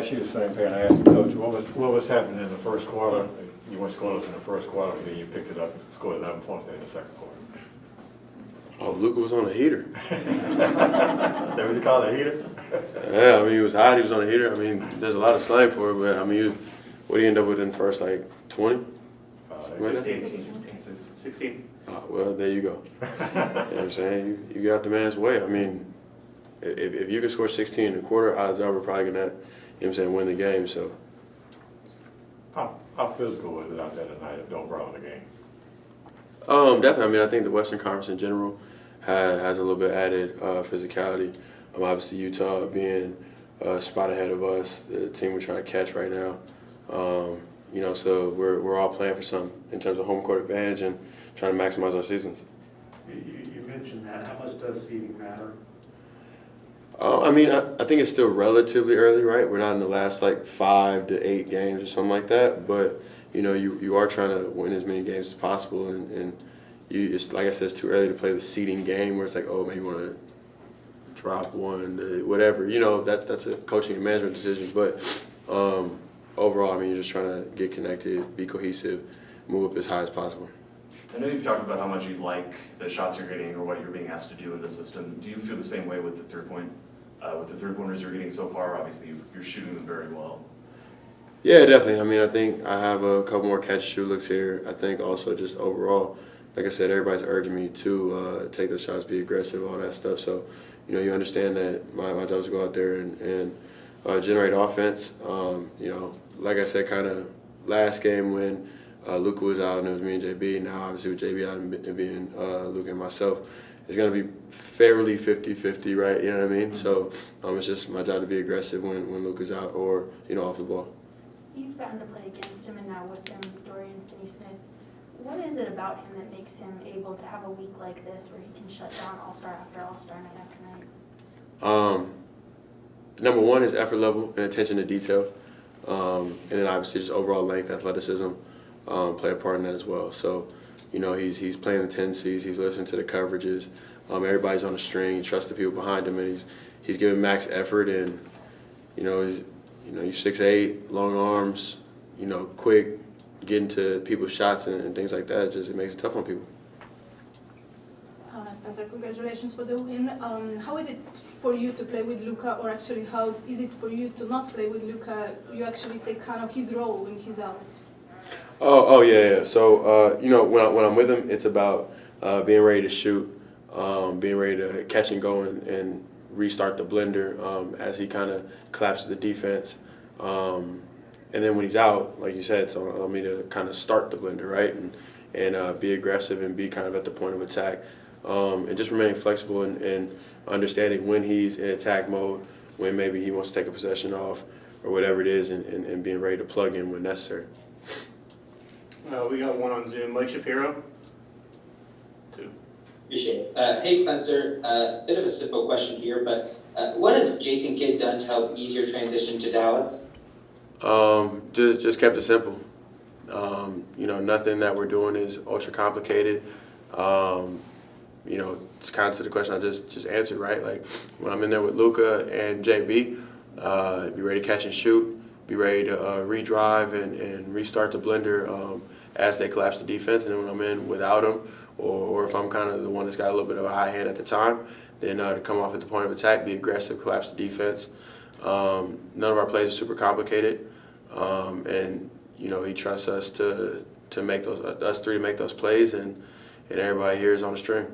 ask you the same thing I asked the coach. What was happening in the first quarter? You went scoreless in the first quarter, and then you picked it up and scored 11 points there in the second quarter. Oh, Luka was on a heater. That what you call it, a heater? Yeah, I mean, he was hot. He was on a heater. I mean, there's a lot of slang for it, but I mean, what did he end up with in the first, 20? 16. Oh, well, there you go. You know what I'm saying? You got out the man's way. I mean, if you can score 16 in a quarter, odds are we're probably going to, you know what I'm saying, win the game. So, How physical was it out there tonight overall in the game? definitely. I mean, I think the Western Conference in general has a little bit added physicality. Obviously, Utah being a spot ahead of us, the team we're trying to catch right now. You know, so we're all playing for something in terms of home court advantage and trying to maximize our seasons. You mentioned that. How much does seeding matter? I mean, I think it's still relatively early, right? We're not in the last 5 to 8 games or something like that. But you know, you are trying to win as many games as possible, and it's like I said, it's too early to play the seeding game where it's like, oh, maybe you want to drop one, whatever. You know, that's a coaching and management decision. But overall, I mean, you're just trying to get connected, be cohesive, move up as high as possible. I know you've talked about how much you like the shots you're getting or what you're being asked to do in the system. Do you feel the same way with the three-pointers you're getting so far? Obviously, you're shooting them very well. Yeah, definitely. I mean, I think I have a couple more catch-and-shoot looks here. I think also just overall, like I said, everybody's urging me to take those shots, be aggressive, all that stuff. So, you know, you understand that my job is to go out there and generate offense. You know, like I said, kind of last game when Luka was out and it was me and JB. Now, obviously, with JB out and being Luka and myself, it's going to be fairly 50-50, right? You know what I mean? So it's just my job to be aggressive when Luka's out or, you know, off the ball. You've gotten to play against him and now with him, Dorian Finney-Smith. What is it about him that makes him able to have a week like this where he can shut down all-star after all-star, night after night? Number one is effort level and attention to detail. And then obviously just overall length, athleticism play a part in that as well. So, you know, he's playing the tendencies, he's listening to the coverages. Everybody's on the string, he trusts the people behind him, and he's giving max effort. And you're 6'8", long arms, you know, quick, getting to people's shots and things like that. It makes it tough on people. Spencer, congratulations for the win. How is it for you to play with Luka, or actually how is it for you to not play with Luka? You actually take kind of his role when he's out. Oh yeah. So you know, when I'm with him, it's about being ready to shoot, being ready to catch and go and restart the blender as he kind of collapses the defense. And then when he's out, like you said, it's on me to kind of start the blender, right, and be aggressive and be kind of at the point of attack, and just remaining flexible and understanding when he's in attack mode, when maybe he wants to take a possession off or whatever it is, and being ready to plug in when necessary. We got one on Zoom. Mike Shapiro. 2. Appreciate it. Hey, Spencer. Bit of a simple question here, but what has Jason Kidd done to help ease your transition to Dallas? Just kept it simple. You know, nothing that we're doing is ultra complicated. You know, it's kind of to the question I just answered, right? Like when I'm in there with Luka and JB, be ready to catch and shoot, be ready to redrive and restart the blender as they collapse the defense. And then when I'm in without them, or if I'm kind of the one that's got a little bit of a high hand at the time, then to come off at the point of attack, be aggressive, collapse the defense. None of our plays are super complicated, and you know, he trusts us to make us three to make those plays, and everybody here is on the string.